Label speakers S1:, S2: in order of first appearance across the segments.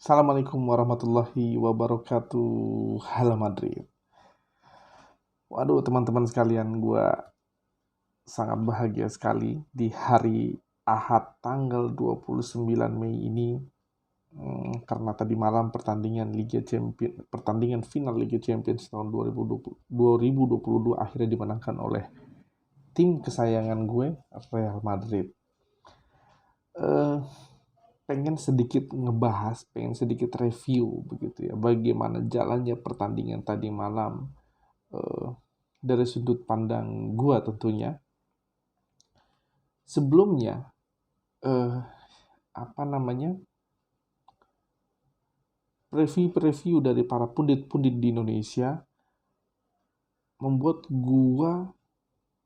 S1: Assalamualaikum warahmatullahi wabarakatuh. Halo Madrid. Waduh teman-teman sekalian, gue sangat bahagia sekali di hari Ahad tanggal 29 Mei ini, karena tadi malam pertandingan final Liga Champions tahun 2022 akhirnya dimenangkan oleh tim kesayangan gue, Real Madrid. Eh, pengen sedikit review begitu ya, bagaimana jalannya pertandingan tadi malam eh, dari sudut pandang gua tentunya. Sebelumnya eh, apa namanya preview dari para pundit-pundit di Indonesia membuat gua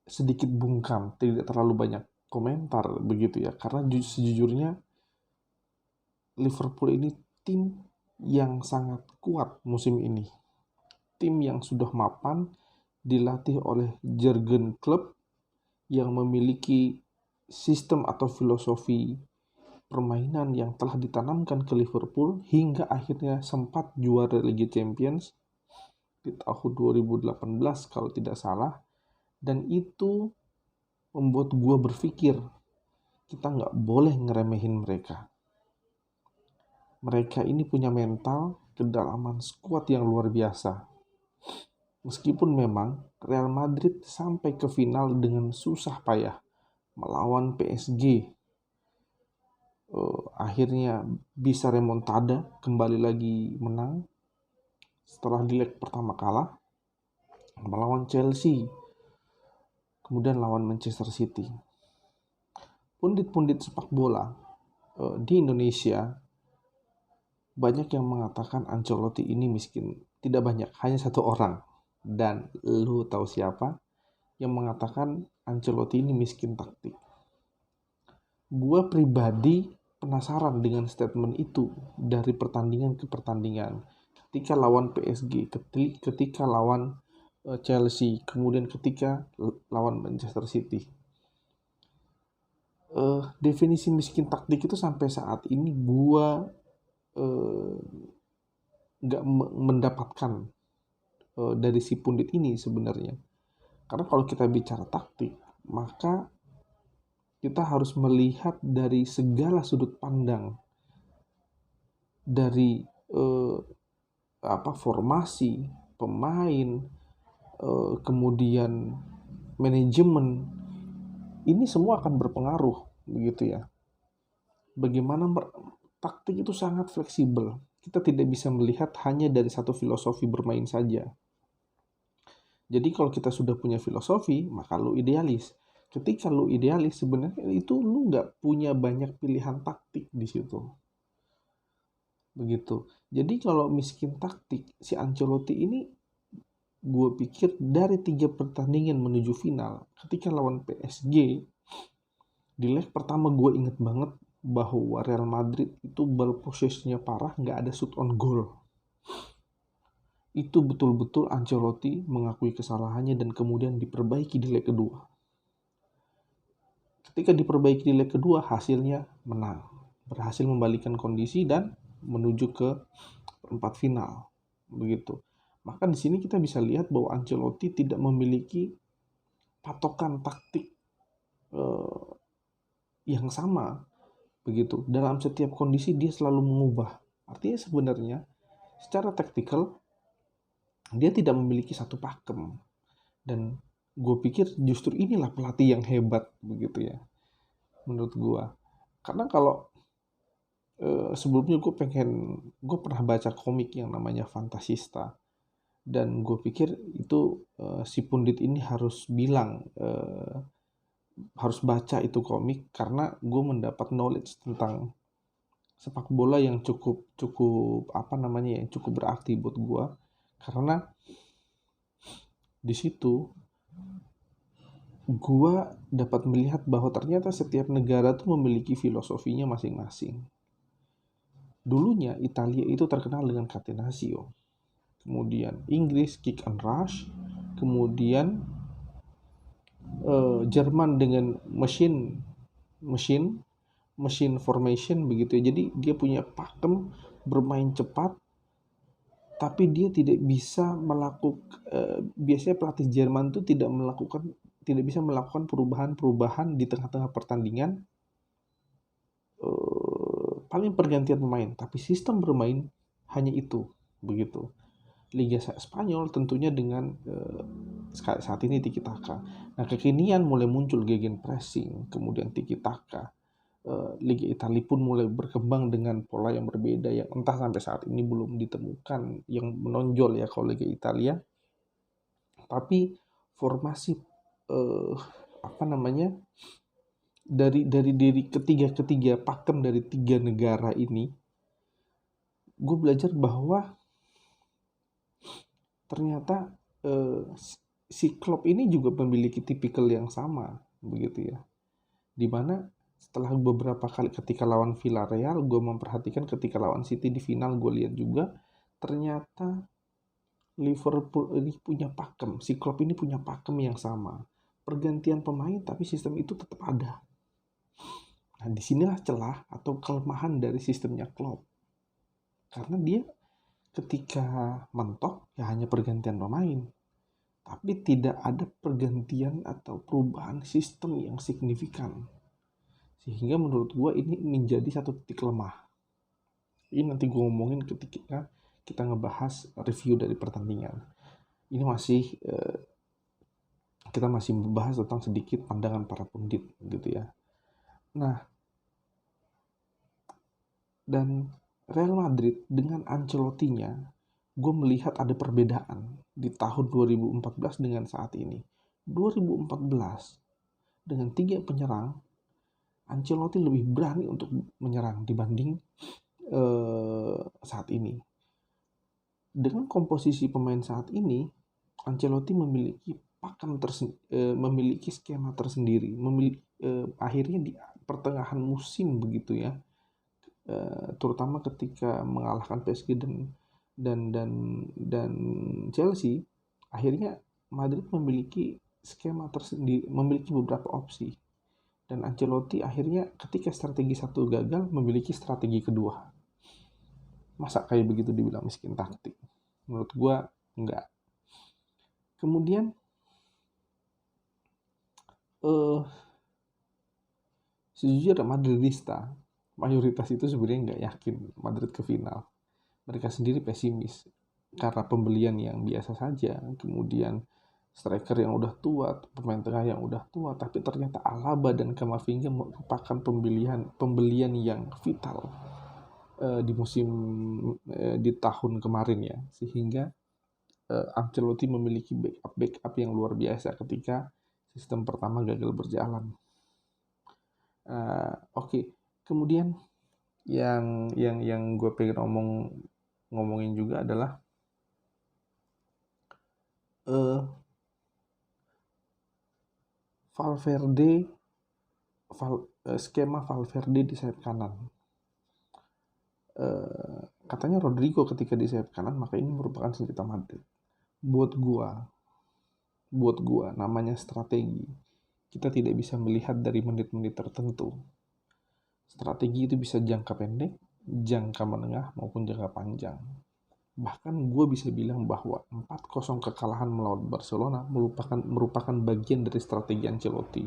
S1: sedikit bungkam, tidak terlalu banyak komentar begitu ya, karena sejujurnya Liverpool ini tim yang sangat kuat musim ini, tim yang sudah mapan, dilatih oleh Jurgen Klopp yang memiliki sistem atau filosofi permainan yang telah ditanamkan ke Liverpool hingga akhirnya sempat juara Liga Champions di tahun 2018 kalau tidak salah. Dan itu membuat gue berpikir kita nggak boleh ngeremehin mereka. Mereka ini punya mental kedalaman skuad yang luar biasa. Meskipun memang Real Madrid sampai ke final dengan susah payah melawan PSG, akhirnya bisa remontada, kembali lagi menang setelah di leg pertama kalah melawan Chelsea, kemudian lawan Manchester City. Pundit-pundit sepak bola di Indonesia banyak yang mengatakan Ancelotti ini miskin. Tidak banyak, hanya satu orang. Dan lu tahu siapa yang mengatakan Ancelotti ini miskin taktik? Gua pribadi penasaran dengan statement itu dari pertandingan ke pertandingan. Ketika lawan PSG, ketika lawan Chelsea, kemudian ketika lawan Manchester City. Definisi miskin taktik itu sampai saat ini gua nggak mendapatkan dari si pundit ini sebenarnya. Karena kalau kita bicara taktik, maka kita harus melihat dari segala sudut pandang, dari formasi pemain, kemudian manajemen, ini semua akan berpengaruh begitu ya. Bagaimana taktik itu sangat fleksibel. Kita tidak bisa melihat hanya dari satu filosofi bermain saja. Jadi kalau kita sudah punya filosofi, maka lu idealis. Ketika lu idealis, sebenarnya itu lu nggak punya banyak pilihan taktik di situ. Begitu. Jadi kalau miskin taktik, si Ancelotti ini gue pikir dari 3 pertandingan menuju final, ketika lawan PSG, di leg pertama gue inget banget bahwa Real Madrid itu ball possession-nya parah, nggak ada shoot on goal. Itu betul-betul Ancelotti mengakui kesalahannya dan kemudian diperbaiki di leg kedua. Ketika diperbaiki di leg kedua, hasilnya menang. Berhasil membalikan kondisi dan menuju ke perempat final. Begitu. Maka di sini kita bisa lihat bahwa Ancelotti tidak memiliki patokan taktik yang sama. Begitu. Dalam setiap kondisi dia selalu mengubah. Artinya sebenarnya secara taktikal dia tidak memiliki satu pakem. Dan gue pikir justru inilah pelatih yang hebat begitu ya, menurut gue. Karena kalau sebelumnya gue pernah baca komik yang namanya Fantasista, dan gue pikir itu si pundit ini harus harus baca itu komik karena gue mendapat knowledge tentang sepak bola yang cukup yang cukup berarti buat gue, karena di situ gue dapat melihat bahwa ternyata setiap negara tuh memiliki filosofinya masing-masing. Dulunya Italia itu terkenal dengan catenaccio, kemudian Inggris kick and rush, kemudian Jerman dengan machine formation begitu ya. Jadi dia punya pakem bermain cepat, tapi dia tidak bisa melakukan, biasanya pelatih Jerman tuh tidak bisa melakukan perubahan-perubahan di tengah-tengah pertandingan, paling pergantian pemain, tapi sistem bermain hanya itu, begitu. Liga Spanyol tentunya dengan saat ini tiki taka. Nah, kekinian mulai muncul gegenpressing, kemudian tiki taka. Liga Italia pun mulai berkembang dengan pola yang berbeda yang entah sampai saat ini belum ditemukan yang menonjol ya kalau Liga Italia. Tapi formasi apa namanya dari ketiga pakem dari tiga negara ini, gue belajar bahwa ternyata si Klopp ini juga memiliki tipikal yang sama, begitu ya. Dimana setelah beberapa kali ketika lawan Villarreal, gue memperhatikan ketika lawan City di final, gue lihat juga ternyata Liverpool ini punya pakem, si Klopp ini punya pakem yang sama. Pergantian pemain tapi sistem itu tetap ada. Nah, disinilah celah atau kelemahan dari sistemnya Klopp. Karena dia ketika mentok ya hanya pergantian pemain, tapi tidak ada pergantian atau perubahan sistem yang signifikan. Sehingga menurut gue ini menjadi satu titik lemah. Ini nanti gue ngomongin ketika kita ngebahas review dari pertandingan. Ini kita masih membahas tentang sedikit pandangan para pundit gitu ya. Nah, dan Real Madrid dengan Ancelotti-nya, gue melihat ada perbedaan di tahun 2014 dengan saat ini. 2014 dengan 3 penyerang, Ancelotti lebih berani untuk menyerang dibanding saat ini. Dengan komposisi pemain saat ini, Ancelotti memiliki memiliki skema tersendiri. Akhirnya di pertengahan musim begitu ya, terutama ketika mengalahkan PSG dan Chelsea, akhirnya Madrid memiliki skema tersendiri, memiliki beberapa opsi. Dan Ancelotti akhirnya ketika strategi satu gagal, memiliki strategi kedua. Masa kayak begitu dibilang miskin taktik? Menurut gue enggak. Kemudian sejujurnya Madridista mayoritas itu sebenarnya nggak yakin Madrid ke final. Mereka sendiri pesimis karena pembelian yang biasa saja, kemudian striker yang udah tua, pemain tengah yang udah tua, tapi ternyata Alaba dan Camavinga merupakan pembelian yang vital di tahun kemarin ya, sehingga Ancelotti memiliki backup yang luar biasa ketika sistem pertama gagal berjalan. Oke. Kemudian yang gue pengen ngomongin juga adalah skema Valverde di sayap kanan. Katanya Rodrigo ketika di sayap kanan, maka ini merupakan senjata Madrid. Buat gua namanya strategi. Kita tidak bisa melihat dari menit-menit tertentu. Strategi itu bisa jangka pendek, jangka menengah, maupun jangka panjang. Bahkan gue bisa bilang bahwa 4-0 kekalahan melawan Barcelona merupakan bagian dari strategi Ancelotti.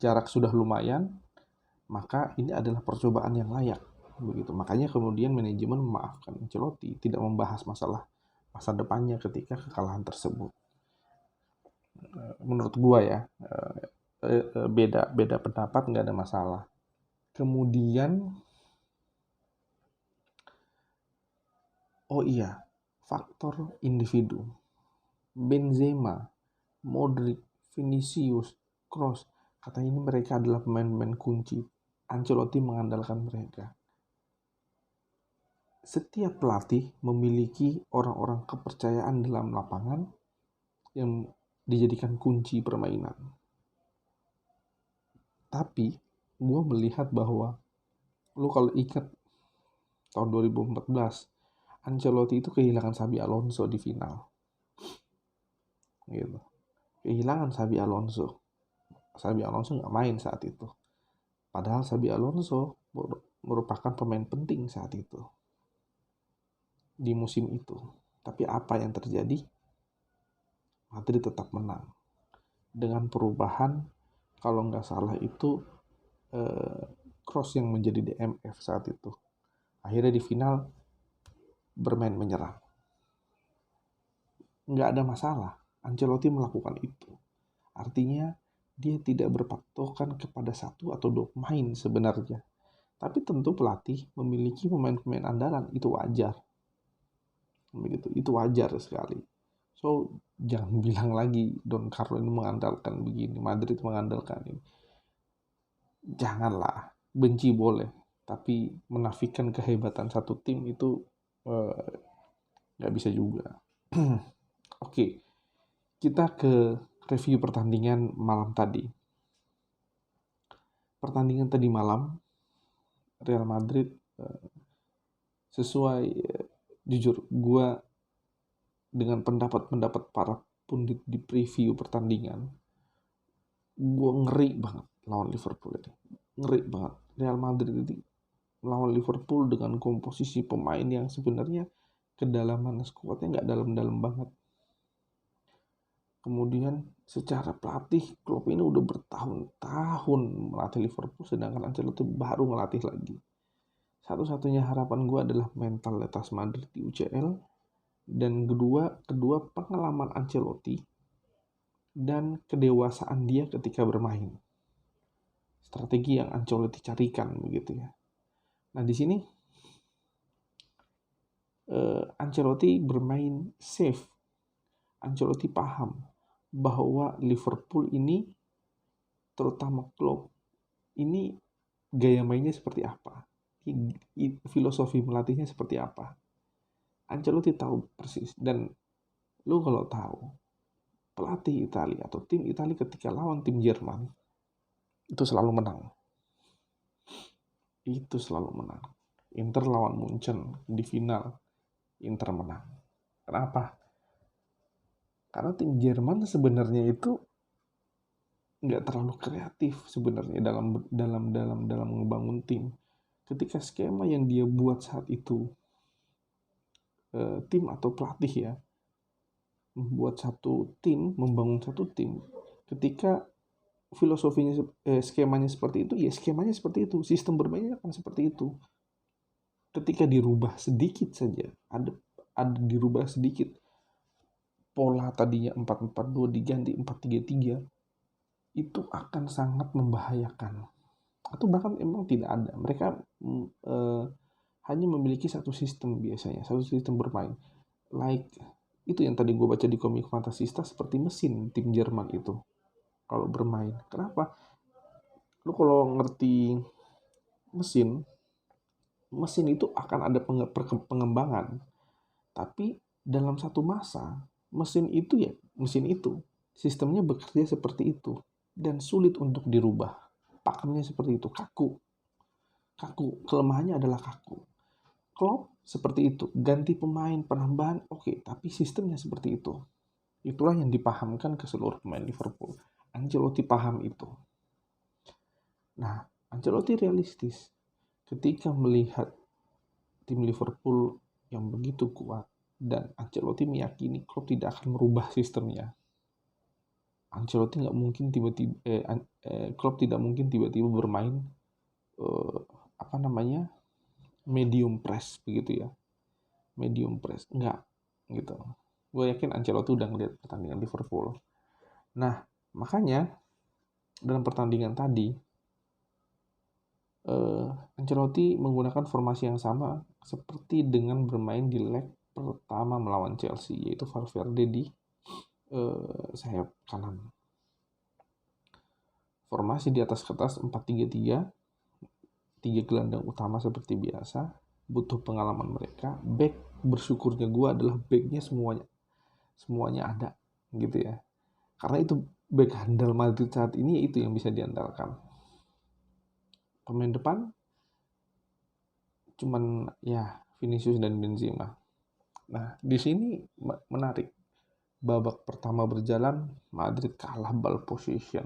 S1: Jarak sudah lumayan, maka ini adalah percobaan yang layak. Begitu. Makanya kemudian manajemen memaafkan Ancelotti, tidak membahas masalah masa depannya ketika kekalahan tersebut. Menurut gue ya, beda pendapat nggak ada masalah. Kemudian, oh iya, faktor individu. Benzema, Modric, Vinicius, Kroos, katanya ini mereka adalah pemain-pemain kunci. Ancelotti mengandalkan mereka. Setiap pelatih memiliki orang-orang kepercayaan dalam lapangan yang dijadikan kunci permainan. Tapi, gue melihat bahwa lu kalau ingat tahun 2014, Ancelotti itu kehilangan Xabi Alonso di final. Gitu. Kehilangan Xabi Alonso nggak main saat itu. Padahal Xabi Alonso merupakan pemain penting saat itu di musim itu. Tapi apa yang terjadi? Madrid tetap menang dengan perubahan, kalau nggak salah itu Kroos yang menjadi DMF saat itu. Akhirnya di final bermain menyerang. Nggak ada masalah Ancelotti melakukan itu. Artinya dia tidak berpatokan kepada satu atau dua pemain sebenarnya. Tapi tentu pelatih memiliki pemain-pemain andalan, itu wajar. Begitu, itu wajar sekali. So, jangan bilang lagi Don Carlo ini mengandalkan begini, Madrid mengandalkan ini. Janganlah, benci boleh, tapi menafikan kehebatan satu tim itu nggak bisa juga. Oke, kita ke review pertandingan malam tadi. Pertandingan tadi malam, Real Madrid sesuai, jujur, gue dengan pendapat-pendapat para pundit di preview pertandingan, gue ngeri banget lawan Liverpool ini. Ngeri banget. Real Madrid ini melawan Liverpool dengan komposisi pemain yang sebenarnya kedalaman skuadnya nggak dalam-dalam banget. Kemudian secara pelatih, Klopp ini udah bertahun-tahun melatih Liverpool, sedangkan Ancelotti baru ngelatih lagi. Satu-satunya harapan gue adalah mentalitas Madrid di UCL, dan kedua pengalaman Ancelotti dan kedewasaan dia ketika bermain. Strategi yang Ancelotti carikan begitu ya. Nah di sini Ancelotti bermain safe. Ancelotti paham bahwa Liverpool ini, terutama Klopp, ini gaya mainnya seperti apa, filosofi melatihnya seperti apa. Ancelotti tahu persis. Dan lu kalau tahu, pelatih Italia atau tim Italia ketika lawan tim Jerman itu selalu menang. Itu selalu menang. Inter lawan Munchen di final, Inter menang. Kenapa? Karena tim Jerman sebenarnya itu nggak terlalu kreatif sebenarnya dalam membangun tim. Ketika skema yang dia buat saat itu, tim atau pelatih ya, membuat satu tim, membangun satu tim, ketika filosofinya, skemanya seperti itu, ya skemanya seperti itu, sistem bermainnya akan seperti itu. Ketika dirubah sedikit saja, ada dirubah sedikit, pola tadinya 4-4-2 diganti 4-3-3, itu akan sangat membahayakan. Atau bahkan emang tidak ada. Mereka hanya memiliki satu sistem biasanya, satu sistem bermain. Like, itu yang tadi gue baca di komik Fantasista, seperti mesin tim Jerman itu kalau bermain. Kenapa? Lu kalau ngerti mesin itu akan ada pengembangan. Tapi dalam satu masa, mesin itu sistemnya bekerja seperti itu dan sulit untuk dirubah. Pakemnya seperti itu, kaku. Kelemahannya adalah kaku. Klopp seperti itu, ganti pemain, penambahan, oke, tapi sistemnya seperti itu. Itulah yang dipahamkan ke seluruh pemain Liverpool. Ancelotti paham itu. Nah, Ancelotti realistis ketika melihat tim Liverpool yang begitu kuat, dan Ancelotti meyakini Klopp tidak akan merubah sistemnya. Ancelotti nggak mungkin Klopp tidak mungkin tiba-tiba bermain medium press begitu ya, medium press, enggak gitu. Gue yakin Ancelotti udah ngeliat pertandingan Liverpool. Nah, makanya dalam pertandingan tadi Ancelotti menggunakan formasi yang sama seperti dengan bermain di leg pertama melawan Chelsea, yaitu Valverde di sayap kanan. Formasi di atas kertas 4-3-3, 3 gelandang utama seperti biasa, butuh pengalaman mereka. Back, bersyukurnya gue adalah backnya semuanya ada gitu ya. Karena itu back handal Madrid saat ini, itu yang bisa diandalkan. Pemain depan cuman ya Vinicius dan Benzema. Nah, di sini menarik. Babak pertama berjalan, Madrid kalah ball possession.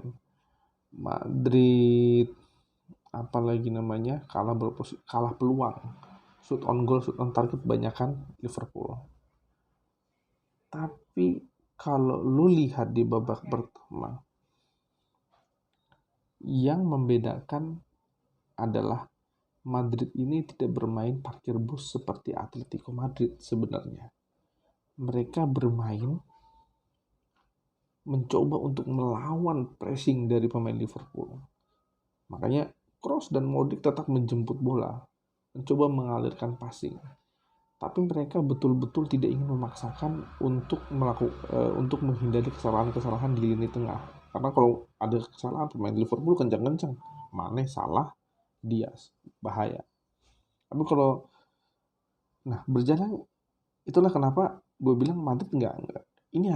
S1: Madrid apalagi namanya kalah peluang. Shoot on goal, shoot on target banyakan Liverpool. Tapi kalau lu lihat di babak pertama, yang membedakan adalah Madrid ini tidak bermain parkir bus seperti Atletico Madrid sebenarnya. Mereka bermain mencoba untuk melawan pressing dari pemain Liverpool. Makanya Kroos dan Modric tetap menjemput bola, mencoba mengalirkan passing. Tapi mereka betul-betul tidak ingin memaksakan untuk menghindari kesalahan-kesalahan di lini tengah. Karena kalau ada kesalahan pemain Liverpool kencang-kencang, Mane salah, Diaz bahaya. Tapi kalau berjalan, itulah kenapa gue bilang Madrid enggak. Ini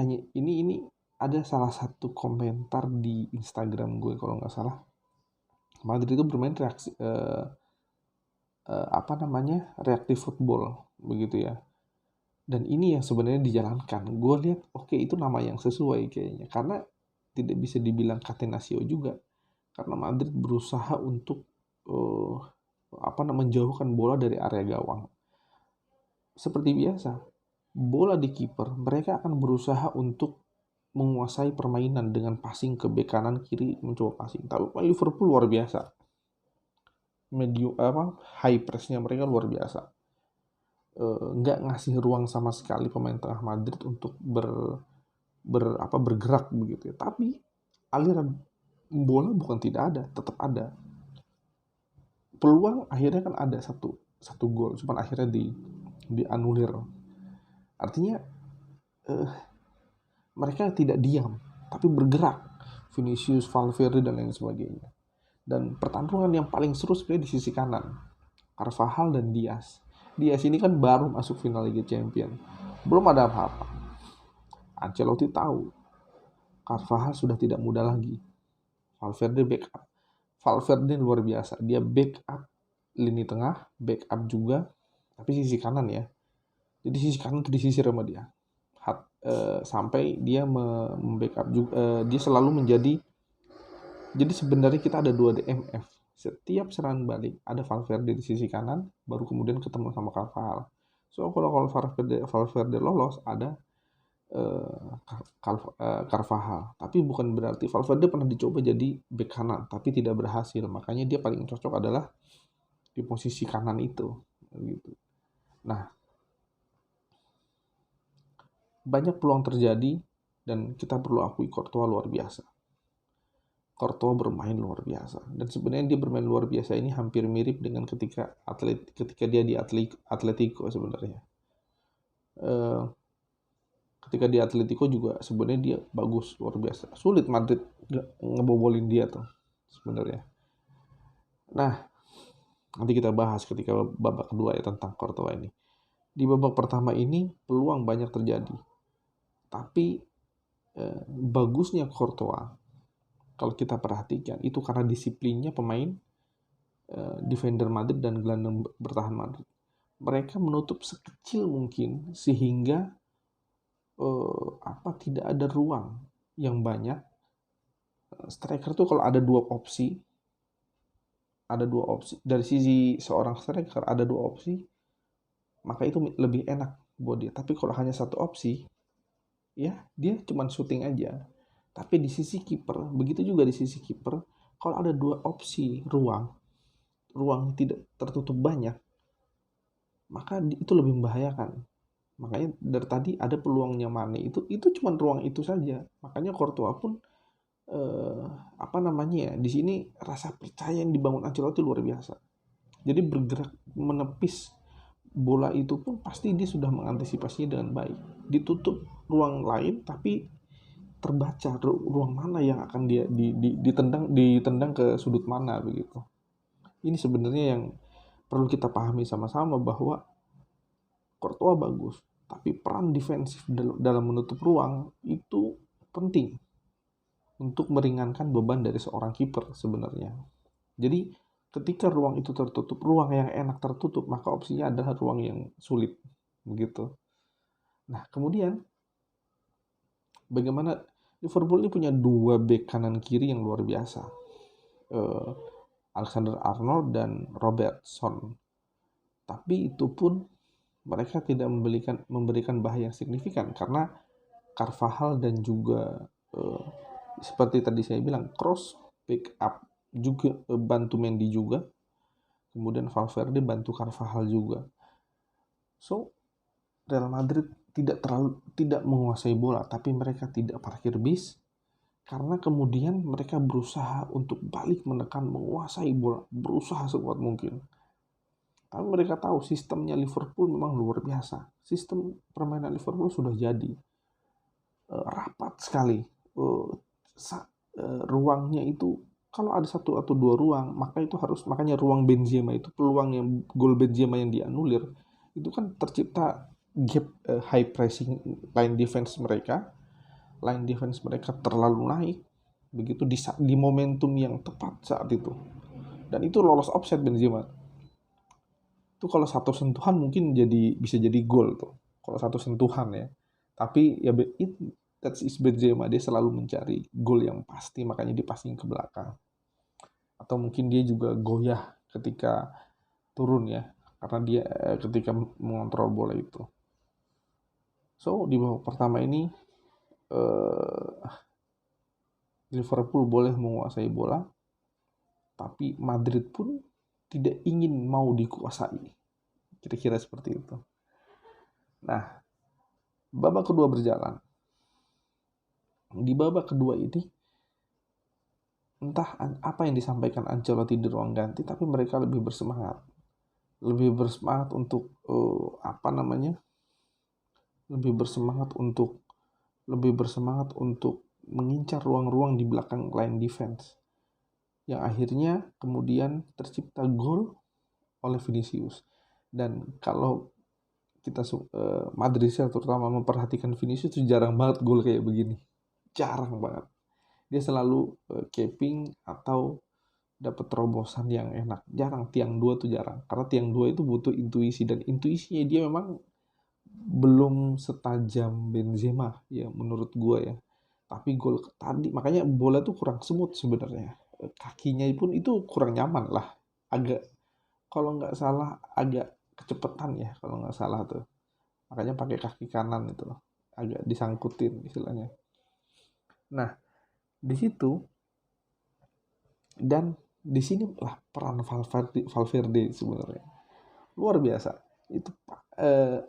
S1: ada salah satu komentar di Instagram gue kalau nggak salah. Madrid itu bermain reaktif football begitu ya. Dan ini yang sebenarnya dijalankan. Gue lihat oke, itu nama yang sesuai kayaknya. Karena tidak bisa dibilang Catenaccio juga. Karena Madrid berusaha untuk menjauhkan bola dari area gawang. Seperti biasa, bola di kiper, mereka akan berusaha untuk menguasai permainan dengan passing ke bek kanan kiri, mencoba passing. Tapi Liverpool luar biasa. High pressnya mereka luar biasa. Nggak ngasih ruang sama sekali pemain tengah Madrid untuk bergerak begitu ya. Tapi aliran bola bukan tidak ada, tetap ada. Peluang akhirnya kan ada satu gol, cuman akhirnya dianulir. Artinya mereka tidak diam, tapi bergerak. Vinicius, Valverde dan lain sebagainya. Dan pertarungan yang paling seru sebenarnya di sisi kanan, Carvajal dan Diaz. Diaz ini kan baru masuk final Liga Champions, belum ada apa-apa. Ancelotti tahu Carvajal sudah tidak muda lagi. Valverde backup. Valverde luar biasa. Dia backup lini tengah, backup juga, tapi sisi kanan ya. Jadi sisi kanan itu disisir sama dia. Sampai dia membackup juga. Dia selalu menjadi. Jadi sebenarnya kita ada 2 DMF. Setiap serangan balik ada Valverde di sisi kanan, baru kemudian ketemu sama Carvajal. So kalau Valverde lolos, ada Carvajal. Tapi bukan berarti Valverde pernah dicoba jadi bek kanan, tapi tidak berhasil. Makanya dia paling cocok adalah di posisi kanan itu. Gitu. Nah, banyak peluang terjadi dan kita perlu akui Courtois luar biasa. Courtois bermain luar biasa, dan sebenarnya dia bermain luar biasa ini hampir mirip dengan ketika dia di Atletico sebenarnya. Ketika di Atletico juga sebenarnya dia bagus, luar biasa. Sulit Madrid ngebobolin dia tuh sebenarnya. Nah, nanti kita bahas ketika babak kedua ya tentang Courtois ini. Di babak pertama ini peluang banyak terjadi, tapi bagusnya Courtois kalau kita perhatikan itu karena disiplinnya pemain defender Madrid dan gelandang bertahan Madrid. Mereka menutup sekecil mungkin sehingga tidak ada ruang yang banyak. Striker tuh kalau ada dua opsi dari sisi seorang striker, ada 2 opsi, maka itu lebih enak buat dia. Tapi kalau hanya satu opsi, ya dia cuma syuting aja. Tapi di sisi kiper, begitu juga di sisi kiper, kalau ada 2 opsi ruang tidak tertutup banyak, maka itu lebih membahayakan. Makanya dari tadi ada peluangnya Mane itu cuma ruang itu saja. Makanya Courtois pun di sini rasa percaya yang dibangun Ancelotti luar biasa. Jadi bergerak menepis bola itu pun pasti dia sudah mengantisipasinya dengan baik. Ditutup ruang lain tapi terbaca ruang mana yang akan dia ditendang ke sudut mana begitu. Ini sebenarnya yang perlu kita pahami sama-sama bahwa Courtois bagus, tapi peran defensif dalam menutup ruang itu penting untuk meringankan beban dari seorang kiper sebenarnya. Jadi ketika ruang itu tertutup, ruang yang enak tertutup, maka opsinya adalah ruang yang sulit begitu. Nah, kemudian bagaimana Liverpool ini punya 2 bek kanan kiri yang luar biasa. Alexander-Arnold dan Robertson. Tapi itu pun mereka tidak memberikan bahaya yang signifikan karena Carvajal dan juga seperti tadi saya bilang, Kroos pick up juga, bantu Mendy juga, kemudian Valverde bantu Carvajal juga. So Real Madrid tidak menguasai bola, tapi mereka tidak parkir bis karena kemudian mereka berusaha untuk balik menekan, menguasai bola, berusaha sekuat mungkin. Tapi mereka tahu sistemnya Liverpool memang luar biasa. Sistem permainan Liverpool sudah jadi rapat sekali. Ruangnya itu kalau ada satu atau dua ruang, makanya ruang Benzema itu, peluang yang gol Benzema yang dianulir itu kan tercipta gap, high pressing line defense mereka terlalu naik begitu di momentum yang tepat saat itu, dan itu lolos offside Benzema. Itu kalau satu sentuhan mungkin bisa jadi gol tuh, kalau satu sentuhan ya. Tapi ya that's is Benzema, dia selalu mencari gol yang pasti, makanya dia passing ke belakang. Atau mungkin dia juga goyah ketika turun ya, karena dia ketika mengontrol bola itu. So di babak pertama ini Liverpool boleh menguasai bola, tapi Madrid pun tidak ingin mau dikuasai. Kira-kira seperti itu. Nah, babak kedua berjalan. Di babak kedua ini, entah apa yang disampaikan Ancelotti di ruang ganti, tapi mereka lebih bersemangat. Lebih bersemangat untuk lebih bersemangat untuk mengincar ruang-ruang di belakang line defense. Yang akhirnya kemudian tercipta gol oleh Vinicius. Dan kalau kita Madridista terutama memperhatikan Vinicius, itu jarang banget gol kayak begini. Jarang banget. Dia selalu capping atau dapat terobosan yang enak. Jarang tiang 2 tuh jarang. Karena tiang 2 itu butuh intuisi, dan intuisinya dia memang belum setajam Benzema ya menurut gue ya. Tapi gol tadi makanya bola tuh kurang smooth sebenarnya. Kakinya pun itu kurang nyaman lah. Agak, kalau nggak salah agak kecepatan ya kalau nggak salah tuh. Makanya pakai kaki kanan itu agak disangkutin istilahnya. Nah, di situ dan di sini lah peran Valverde sebenarnya luar biasa. Itu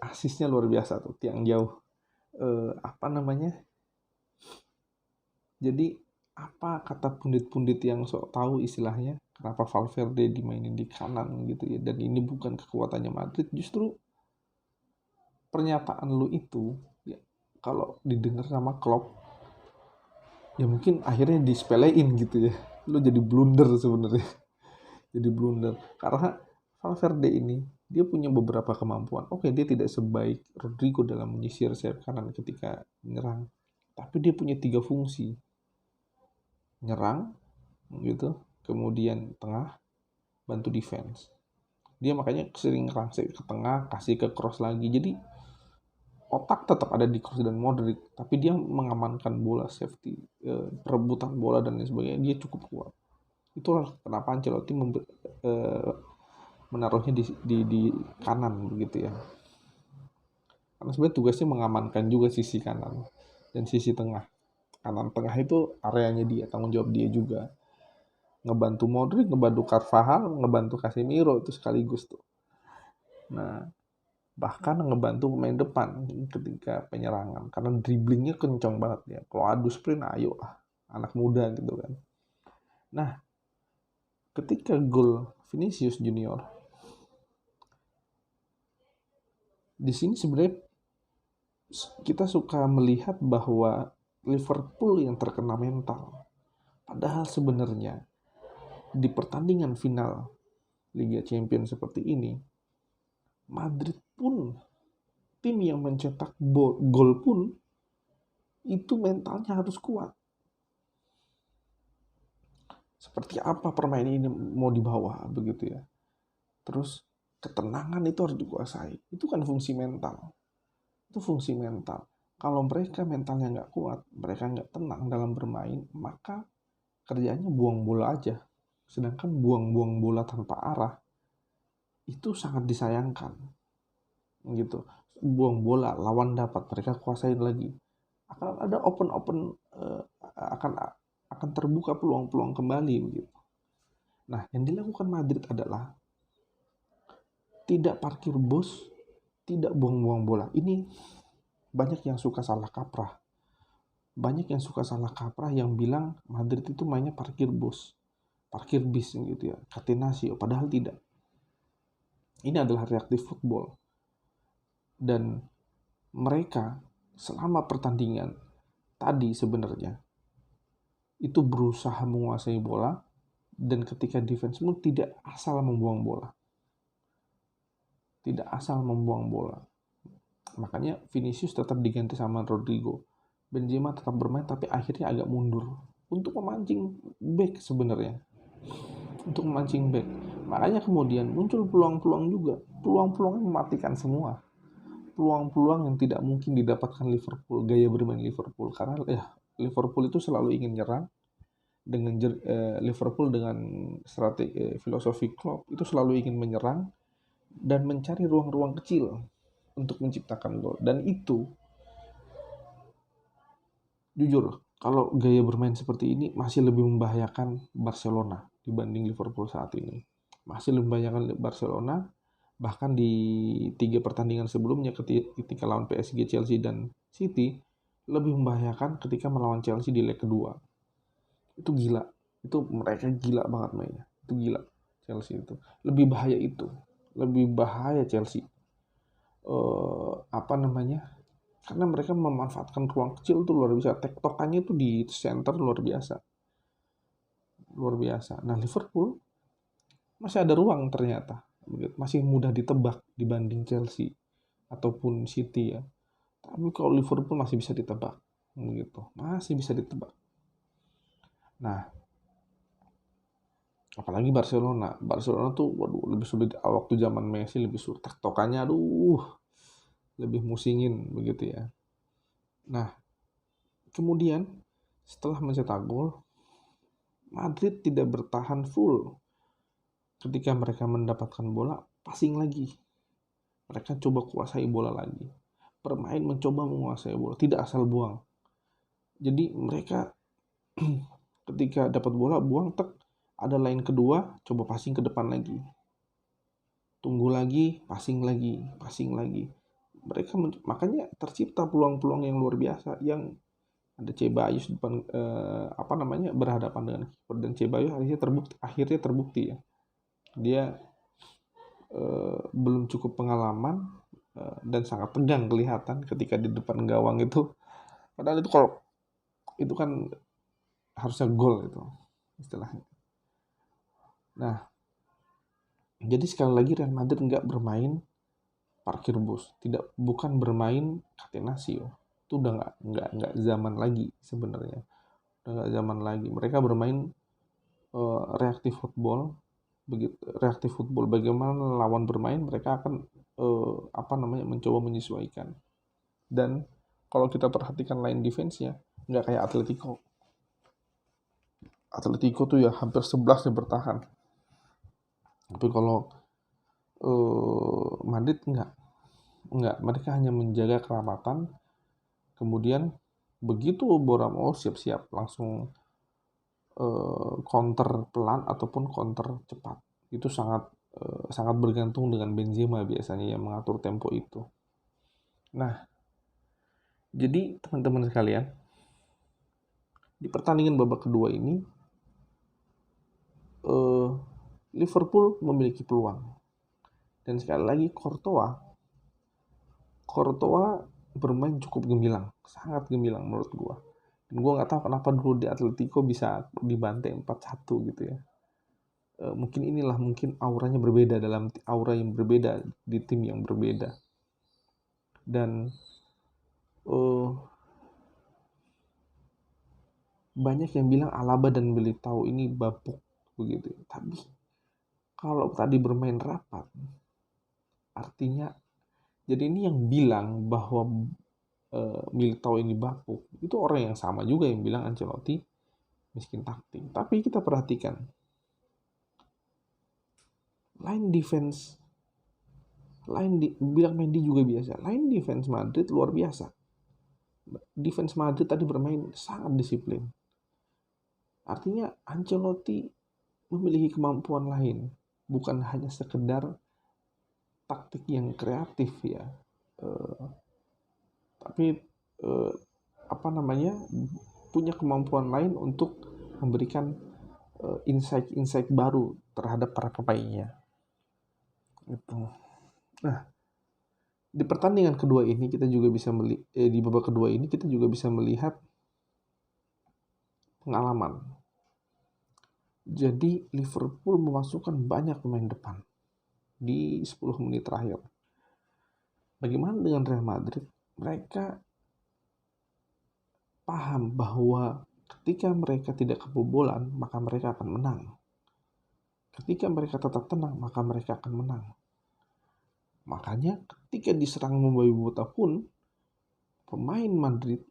S1: asisnya luar biasa tuh, tiang jauh. Jadi apa kata pundit-pundit yang sok tahu istilahnya, kenapa Valverde dimainin di kanan gitu ya, dan ini bukan kekuatannya Madrid. Justru pernyataan lu itu ya, kalau didengar sama Klopp ya mungkin akhirnya disepelein gitu ya. Lu jadi blunder sebenarnya. Jadi blunder karena Valverde ini dia punya beberapa kemampuan. Oke, dia tidak sebaik Rodrigo dalam menyisir sayap kanan ketika menyerang, tapi dia punya 3 fungsi. Nyerang gitu, kemudian tengah, bantu defense. Dia makanya sering rangsek ke tengah, kasih ke cross lagi. Jadi otak tetap ada di Kroos dan Modric, tapi dia mengamankan bola, safety, perebutan bola dan lain sebagainya, dia cukup kuat. Itulah kenapa Ancelotti menaruhnya di kanan begitu ya. Karena sebenarnya tugasnya mengamankan juga sisi kanan dan sisi tengah. Kanan tengah itu areanya dia, tanggung jawab dia juga. Ngebantu Modric, ngebantu Carvajal, ngebantu Casemiro itu sekaligus tuh. Nah, bahkan ngebantu pemain depan ketika penyerangan karena dribblingnya kencang banget ya. Kalau adu sprint, ayo lah, anak muda gitu kan. Nah, ketika gol Vinicius Junior, di sini sebenarnya kita suka melihat bahwa Liverpool yang terkena mental. Padahal sebenarnya di pertandingan final Liga Champions seperti ini, Madrid pun, tim yang mencetak gol pun, itu mentalnya harus kuat. Seperti apa permainan ini mau dibawa begitu ya. Terus ketenangan itu harus dikuasai. Itu kan fungsi mental. Itu fungsi mental. Kalau mereka mentalnya nggak kuat, mereka nggak tenang dalam bermain, maka kerjanya buang bola aja. Sedangkan buang-buang bola tanpa arah itu sangat disayangkan gitu. Buang bola, lawan dapat, mereka kuasain lagi. Akan ada akan akan terbuka peluang-peluang kembali begitu. Nah, yang dilakukan Madrid adalah tidak parkir bus, tidak buang-buang bola. Ini banyak yang suka salah kaprah. Banyak yang suka salah kaprah yang bilang Madrid itu mainnya parkir bus, parkir bis gitu ya, catenaccio, padahal tidak. Ini adalah reaktif football. Dan mereka selama pertandingan tadi sebenarnya itu berusaha menguasai bola, dan ketika defense pun tidak asal membuang bola. Tidak asal membuang bola. Makanya Vinicius tetap diganti sama Rodrigo. Benzema tetap bermain tapi akhirnya agak mundur untuk memancing back sebenarnya. Untuk memancing back. Makanya kemudian muncul peluang-peluang juga. Peluang-peluang yang mematikan semua. Peluang-peluang yang tidak mungkin didapatkan Liverpool, gaya bermain Liverpool. Karena Liverpool itu selalu ingin nyerang. Liverpool dengan strategi filosofi Klopp itu selalu ingin menyerang dan mencari ruang-ruang kecil untuk menciptakan gol. Dan itu jujur, kalau gaya bermain seperti ini masih lebih membahayakan Barcelona dibanding Liverpool saat ini. Masih lebih membahayakan Barcelona, bahkan di 3 pertandingan sebelumnya ketika lawan PSG, Chelsea, dan City, lebih membahayakan ketika melawan Chelsea di leg kedua. Itu gila. Itu mereka gila banget mainnya. Itu gila Chelsea itu. Lebih bahaya itu. Lebih bahaya Chelsea. Karena mereka memanfaatkan ruang kecil tuh luar biasa. Tektokannya tuh di center luar biasa. Luar biasa. Nah, Liverpool masih ada ruang ternyata. Masih mudah ditebak dibanding Chelsea ataupun City ya. Tapi kalau Liverpool masih bisa ditebak. Begitu. Masih bisa ditebak. Nah, apalagi Barcelona. Barcelona tuh waduh lebih sulit waktu zaman Messi, lebih sulit. Tektokannya lebih musingin begitu ya. Nah, kemudian setelah mencetak gol, Madrid tidak bertahan full. Ketika mereka mendapatkan bola, passing lagi. Mereka coba kuasai bola lagi. Bermain mencoba menguasai bola, tidak asal buang. Jadi mereka ketika dapat bola, buang, ada line kedua, coba passing ke depan lagi. Tunggu lagi, passing lagi. Mereka makanya tercipta peluang-peluang yang luar biasa, yang ada Ceballos depan berhadapan dengan kiper, dan Ceballos akhirnya terbukti ya. Dia belum cukup pengalaman dan sangat tegang kelihatan ketika di depan gawang itu. Padahal itu kalau itu kan harusnya gol itu istilahnya. Nah, jadi sekali lagi Real Madrid nggak bermain parkir bus, bukan bermain catenaccio. Itu udah nggak zaman lagi sebenarnya. Udah nggak zaman lagi. Mereka bermain reaktif football. Begitu reaktif football, bagaimana lawan bermain, mereka akan mencoba menyesuaikan. Dan kalau kita perhatikan line defense-nya, nggak kayak Atletico. Atletico tuh ya hampir 11 yang bertahan. Tapi kalau Madrid enggak, mereka hanya menjaga keselamatan. Kemudian begitu bola mau siap-siap langsung counter pelan ataupun counter cepat. Itu sangat bergantung dengan Benzema biasanya yang mengatur tempo itu. Nah, jadi teman-teman sekalian, di pertandingan babak kedua ini Liverpool memiliki peluang. Dan sekali lagi Courtois bermain cukup gemilang, sangat gemilang menurut gue. Dan gue nggak tahu kenapa dulu di Atletico bisa dibantai 4-1 gitu ya. Mungkin auranya berbeda, dalam aura yang berbeda di tim yang berbeda. Dan banyak yang bilang Alaba dan Militao ini bapuk begitu. Tapi kalau tadi bermain rapat, artinya jadi ini yang bilang bahwa Militao ini bapuk, itu orang yang sama juga yang bilang Ancelotti miskin taktik. Tapi kita perhatikan, bilang Mendy juga biasa. Line defense Madrid luar biasa. Defense Madrid tadi bermain sangat disiplin. Artinya Ancelotti memiliki kemampuan lain, bukan hanya sekedar taktik yang kreatif ya, tapi punya kemampuan lain untuk memberikan insight-insight baru terhadap para pemainnya. Gitu. Nah, di pertandingan kedua ini kita juga bisa di babak kedua ini kita juga bisa melihat pengalaman. Jadi Liverpool memasukkan banyak pemain depan di 10 menit terakhir. Bagaimana dengan Real Madrid? Mereka paham bahwa ketika mereka tidak kebobolan, maka mereka akan menang. Ketika mereka tetap tenang, maka mereka akan menang. Makanya ketika diserang membabi buta pun, pemain Madrid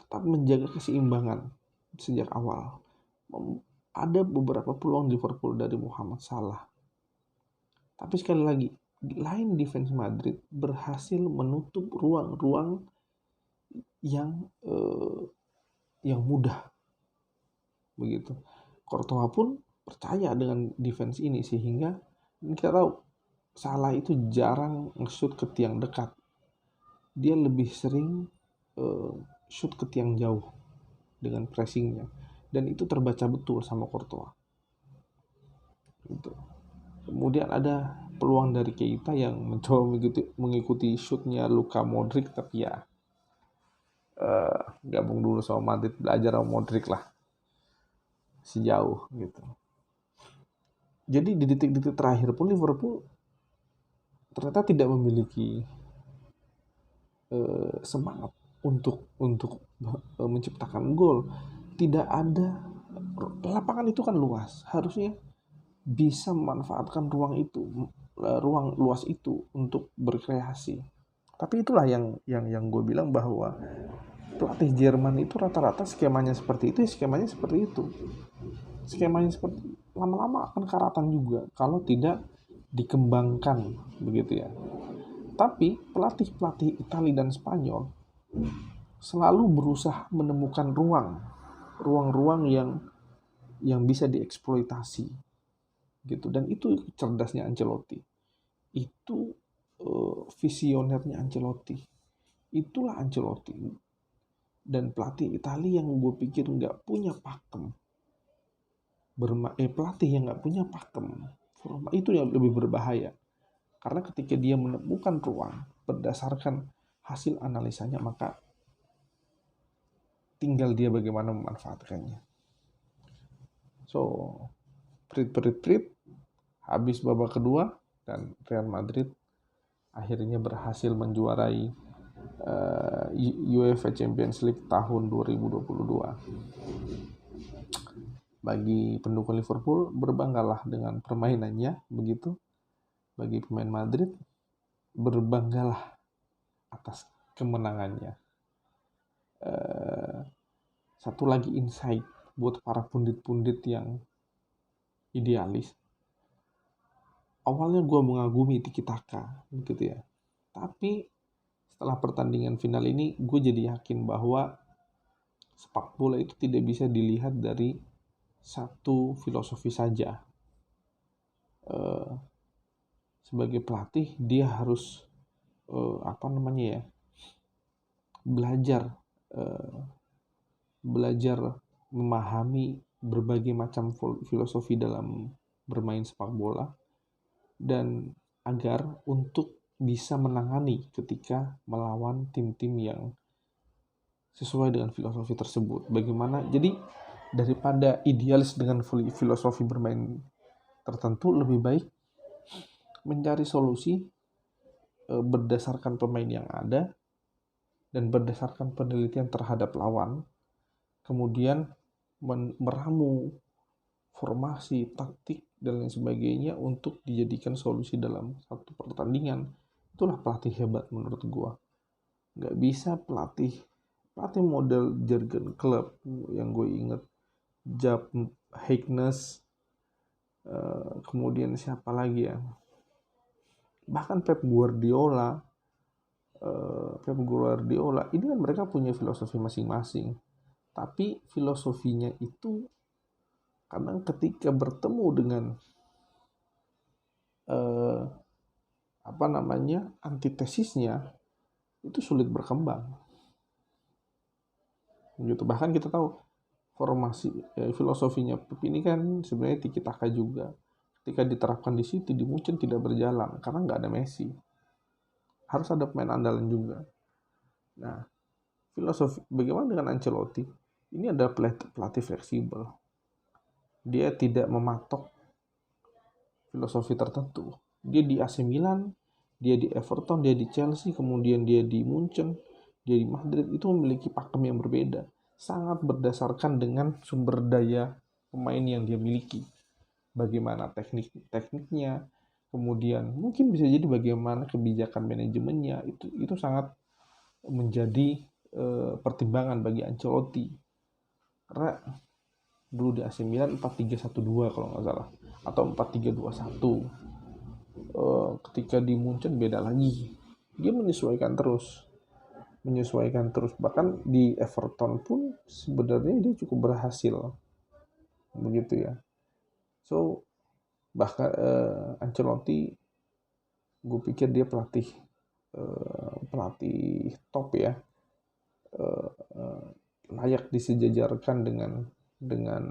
S1: tetap menjaga keseimbangan sejak awal. Ada beberapa peluang Liverpool dari Muhammad Salah. Tapi sekali lagi, line defense Madrid berhasil menutup ruang-ruang yang mudah. Begitu. Courtois pun percaya dengan defense ini sehingga kita tahu Salah itu jarang nge-shoot ke tiang dekat. Dia lebih sering shoot ke tiang jauh dengan pressingnya. Dan itu terbaca betul sama Courtois. Gitu. Kemudian ada peluang dari Keita yang mencoba mengikuti shootnya Luka Modric, tapi ya gabung dulu sama Madrid, belajar sama Modric lah sejauh gitu. Jadi di detik-detik terakhir pun Liverpool ternyata tidak memiliki semangat untuk menciptakan gol. Tidak ada, lapangan itu kan luas, harusnya bisa memanfaatkan ruang luas itu untuk berkreasi. Tapi itulah yang gue bilang bahwa pelatih Jerman itu rata-rata skemanya seperti itu, skemanya seperti itu. Skemanya seperti lama-lama akan karatan juga kalau tidak dikembangkan begitu ya. Tapi pelatih-pelatih Italia dan Spanyol selalu berusaha menemukan ruang-ruang yang bisa dieksploitasi gitu, dan itu cerdasnya Ancelotti, itu visionernya Ancelotti, itulah Ancelotti. Dan pelatih Italia yang gue pikir nggak punya pakem pelatih yang nggak punya pakem itu yang lebih berbahaya, karena ketika dia menemukan ruang berdasarkan hasil analisanya, maka tinggal dia bagaimana memanfaatkannya. So, prit habis babak kedua dan Real Madrid akhirnya berhasil menjuarai UEFA Champions League tahun 2022. Bagi pendukung Liverpool, berbanggalah dengan permainannya, begitu. Bagi pemain Madrid, berbanggalah atas kemenangannya. Satu lagi insight buat para pundit-pundit yang idealis. Awalnya gue mengagumi Tiki Taka, gitu ya. Tapi setelah pertandingan final ini, gue jadi yakin bahwa sepak bola itu tidak bisa dilihat dari satu filosofi saja. Sebagai pelatih, dia harus belajar memahami berbagai macam filosofi dalam bermain sepak bola, dan agar untuk bisa menangani ketika melawan tim-tim yang sesuai dengan filosofi tersebut. Bagaimana? Jadi daripada idealis dengan filosofi bermain tertentu, lebih baik mencari solusi berdasarkan pemain yang ada dan berdasarkan penelitian terhadap lawan, kemudian meramu formasi, taktik, dan lain sebagainya untuk dijadikan solusi dalam satu pertandingan. Itulah pelatih hebat menurut gua. Nggak bisa pelatih model Jurgen Klopp yang gue inget, Jupp Heynckes, Kemudian siapa lagi ya? Bahkan Pep Guardiola ini kan mereka punya filosofi masing-masing. Tapi filosofinya itu kadang ketika bertemu dengan eh, antitesisnya itu sulit berkembang. Gitu. Bahkan kita tahu filosofinya Pep ini kan sebenarnya tiki taka juga. Ketika diterapkan di City, di Munchen tidak berjalan karena nggak ada Messi. Harus ada pemain andalan juga. Nah, filosofi bagaimana dengan Ancelotti? Ini adalah pelatih fleksibel. Dia tidak mematok filosofi tertentu. Dia di AC Milan, dia di Everton, dia di Chelsea, kemudian dia di Munchen, dia di Madrid, itu memiliki pakem yang berbeda. Sangat berdasarkan dengan sumber daya pemain yang dia miliki. Bagaimana tekniknya, kemudian mungkin bisa jadi bagaimana kebijakan manajemennya, itu sangat menjadi pertimbangan bagi Ancelotti. Karena dulu di AC Milan 4-3-1-2 kalau nggak salah, atau 4-3-2-1. Ketika di Munchen beda lagi. Dia menyesuaikan terus. Bahkan di Everton pun sebenarnya dia cukup berhasil, begitu ya. So bahkan Ancelotti, gue pikir dia pelatih top ya, layak disejajarkan dengan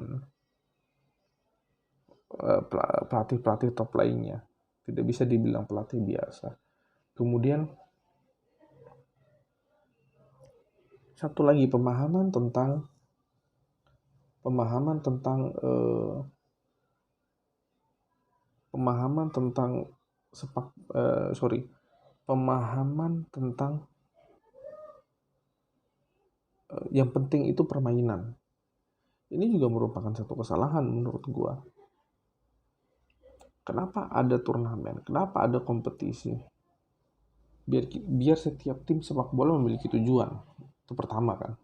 S1: pelatih-pelatih top lainnya. Tidak bisa dibilang pelatih biasa. Kemudian satu lagi pemahaman tentang pemahaman tentang eh, pemahaman tentang sepak sorry pemahaman tentang yang penting itu permainan. Ini juga merupakan satu kesalahan menurut gua. Kenapa ada turnamen? Kenapa ada kompetisi? Biar setiap tim sepak bola memiliki tujuan. Itu pertama kan.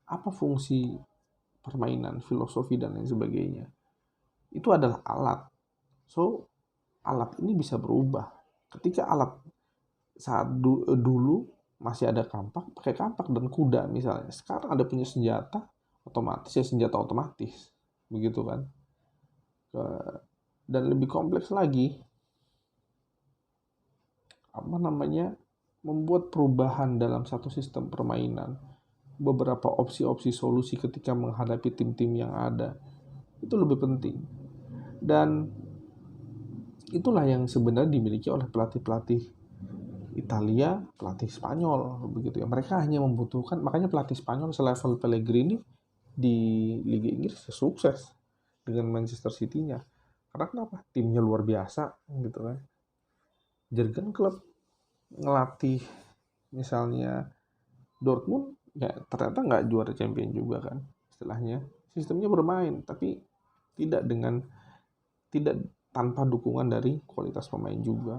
S1: Apa fungsi permainan, filosofi dan lain sebagainya? Itu adalah alat. So, alat ini bisa berubah. Ketika alat saat dulu masih ada kampak, pakai kampak dan kuda misalnya. Sekarang ada punya senjata, otomatis ya senjata otomatis. Begitu kan. Dan lebih kompleks lagi, membuat perubahan dalam satu sistem permainan, beberapa opsi-opsi solusi ketika menghadapi tim-tim yang ada, itu lebih penting. Dan itulah yang sebenarnya dimiliki oleh pelatih-pelatih Italia, pelatih Spanyol, begitu ya. Mereka hanya membutuhkan, makanya pelatih Spanyol selevel Pellegrini di Liga Inggris sukses dengan Manchester City-nya. Karena kenapa? Timnya luar biasa, gitu kan. Jurgen Klopp ngelatih misalnya Dortmund, ya ternyata nggak juara champion juga kan, istilahnya. Sistemnya bermain, tapi tidak dengan tidak tanpa dukungan dari kualitas pemain juga.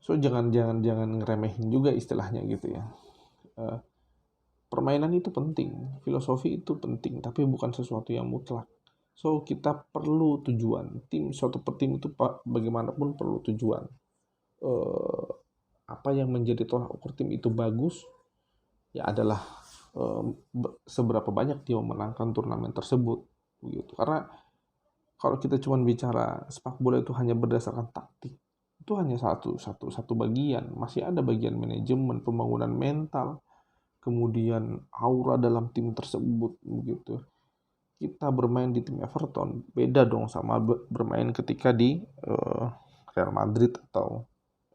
S1: So jangan ngeremehin juga istilahnya gitu ya. Permainan itu penting, filosofi itu penting, tapi bukan sesuatu yang mutlak. So kita perlu tujuan. Suatu tim itu bagaimanapun perlu tujuan. Apa yang menjadi tolak ukur tim itu bagus, ya adalah seberapa banyak dia memenangkan turnamen tersebut, begitu. Karena kalau kita cuma bicara sepak bola itu hanya berdasarkan taktik, itu hanya satu bagian. Masih ada bagian manajemen, pembangunan mental, kemudian aura dalam tim tersebut, begitu. Kita bermain di tim Everton beda dong sama bermain ketika di Real Madrid atau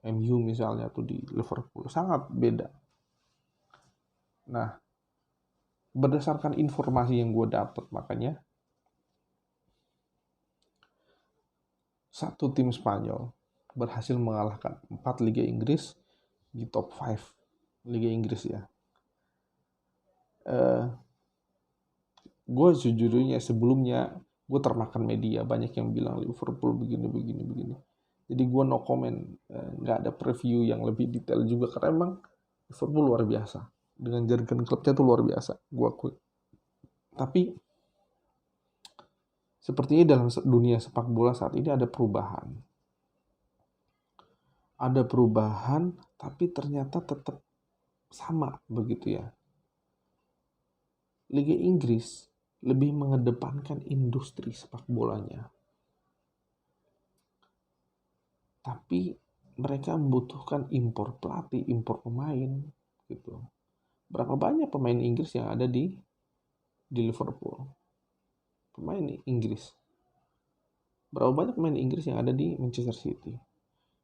S1: MU misalnya, atau di Liverpool, sangat beda. Nah, berdasarkan informasi yang gue dapat, makanya satu tim Spanyol berhasil mengalahkan 4 Liga Inggris di top 5 Liga Inggris ya. Gue sejujurnya sebelumnya gue termakan media, banyak yang bilang Liverpool begini. Jadi gue no comment, nggak ada preview yang lebih detail juga, karena emang Liverpool luar biasa. Dengan Jurgen Klopp-nya tuh luar biasa, gue akui. Tapi Sepertinya dalam dunia sepak bola saat ini ada perubahan. Ada perubahan, tapi ternyata tetap sama begitu ya. Liga Inggris lebih mengedepankan industri sepak bolanya. Tapi mereka membutuhkan impor pelatih, impor pemain gitu. Berapa banyak pemain Inggris yang ada di Liverpool? Pemain Inggris. Berapa banyak pemain Inggris yang ada di Manchester City?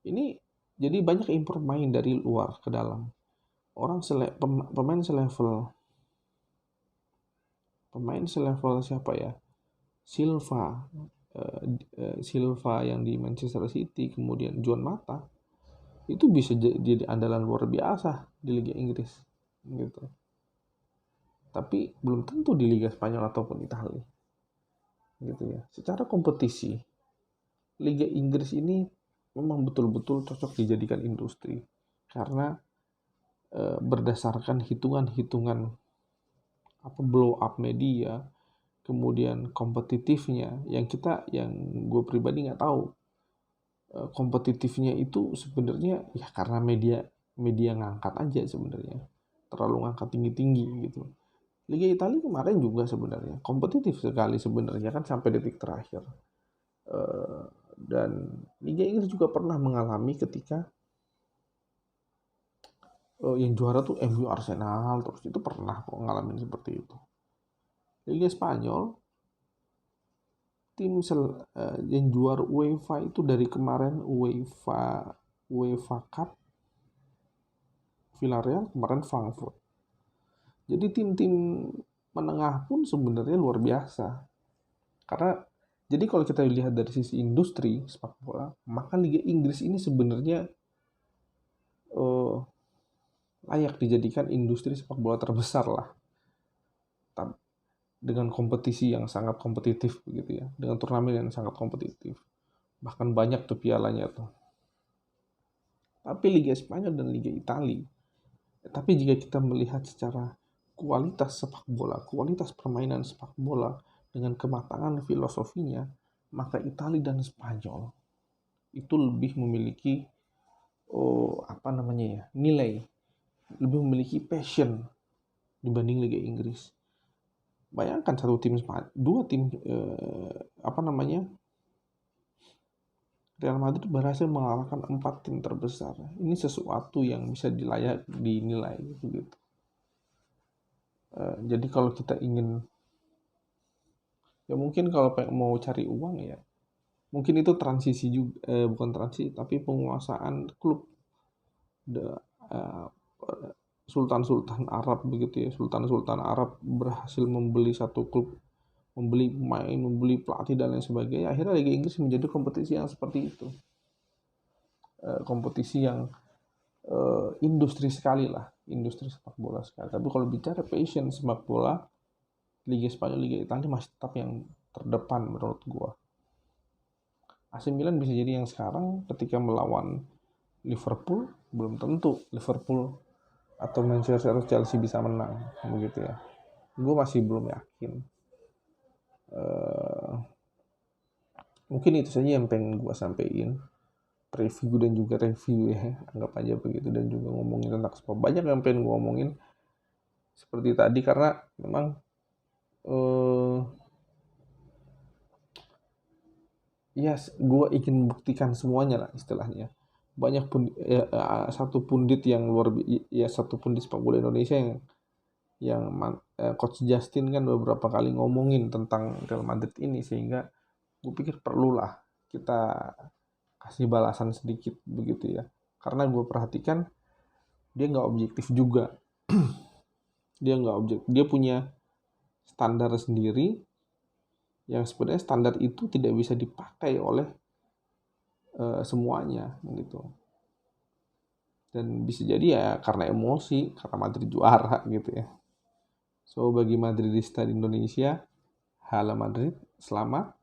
S1: Ini jadi banyak impor pemain dari luar ke dalam. Pemain selevel siapa ya? Silva yang di Manchester City, kemudian Juan Mata, itu bisa jadi andalan luar biasa di Liga Inggris gitu. Tapi belum tentu di Liga Spanyol ataupun Italia gitu ya. Secara kompetisi, Liga Inggris ini memang betul-betul cocok dijadikan industri karena berdasarkan hitungan-hitungan blow up media, kemudian kompetitifnya yang gue pribadi nggak tahu kompetitifnya itu sebenarnya ya karena media ngangkat aja sebenarnya, terlalu ngangkat tinggi-tinggi gitu. Liga Italia kemarin juga sebenarnya kompetitif sekali sebenarnya kan sampai detik terakhir. Dan Liga Inggris juga pernah mengalami ketika yang juara tuh MU Arsenal, terus itu pernah kok ngalamin seperti itu. Liga Spanyol yang juara UEFA itu dari kemarin UEFA Cup Villarreal, kemarin Frankfurt. Jadi tim-tim menengah pun sebenarnya luar biasa. Karena jadi kalau kita lihat dari sisi industri sepak bola, maka Liga Inggris ini sebenarnya layak dijadikan industri sepak bola terbesar lah. Dengan kompetisi yang sangat kompetitif begitu ya, dengan turnamen yang sangat kompetitif. Bahkan banyak tuh pialanya tuh. Tapi Liga Spanyol dan Liga Italia, tapi jika kita melihat secara kualitas sepak bola, kualitas permainan sepak bola dengan kematangan filosofinya, maka Italia dan Spanyol itu lebih memiliki nilai, lebih memiliki passion dibanding Liga Inggris. Bayangkan Real Madrid berhasil mengalahkan 4 tim terbesar. Ini sesuatu yang bisa dinilai begitu. Jadi kalau kita ingin, ya mungkin kalau mau cari uang ya, mungkin itu transisi juga, bukan transisi tapi penguasaan klub. Sultan-sultan Arab begitu ya, sultan-sultan Arab berhasil membeli satu klub, membeli pemain, membeli pelatih dan lain sebagainya. Akhirnya Liga Inggris menjadi kompetisi yang seperti itu, kompetisi yang industri sekali lah, industri sepak bola sekali. Tapi kalau bicara passion sepak bola, Liga Spanyol, Liga Italia masih tetap yang terdepan menurut gua. AC Milan bisa jadi yang sekarang ketika melawan Liverpool, belum tentu Liverpool atau Manchester atau Chelsea bisa menang begitu ya. Gue masih belum yakin. Mungkin itu saja yang pengen gue sampaikan, preview dan juga review ya, anggap aja begitu, dan juga ngomongin tentang sport. Banyak yang pengen gue omongin seperti tadi karena memang gue ingin buktikan semuanya lah istilahnya. Banyak pun satu pundit sepak bola Indonesia yang Coach Justin kan beberapa kali ngomongin tentang Real Madrid ini, sehingga gue pikir perlulah kita kasih balasan sedikit begitu ya, karena gue perhatikan dia nggak objektif juga. Dia punya standar sendiri yang sebenarnya standar itu tidak bisa dipakai oleh semuanya gitu. Dan bisa jadi ya karena emosi, karena Madrid juara gitu ya. So bagi Madridista di Indonesia, Hala Madrid, selamat.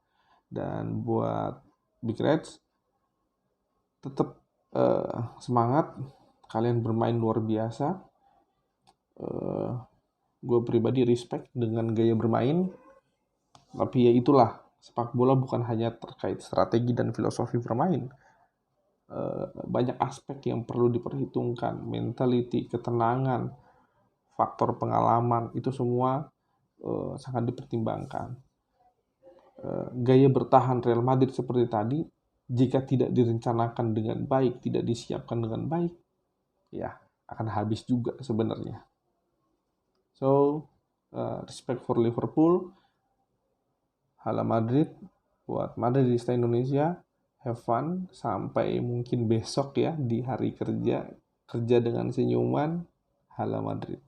S1: Dan buat Big Reds, tetap semangat, kalian bermain luar biasa. Gue pribadi respect dengan gaya bermain, tapi ya itulah Sepak bola bukan hanya terkait strategi dan filosofi bermain. Banyak aspek yang perlu diperhitungkan, mentality, ketenangan, faktor pengalaman, itu semua sangat dipertimbangkan. Gaya bertahan Real Madrid seperti tadi, jika tidak direncanakan dengan baik, tidak disiapkan dengan baik, ya akan habis juga sebenarnya. So, respect for Liverpool, hala Madrid, buat Madridista Indonesia, have fun, sampai mungkin besok ya di hari kerja dengan senyuman, hala Madrid.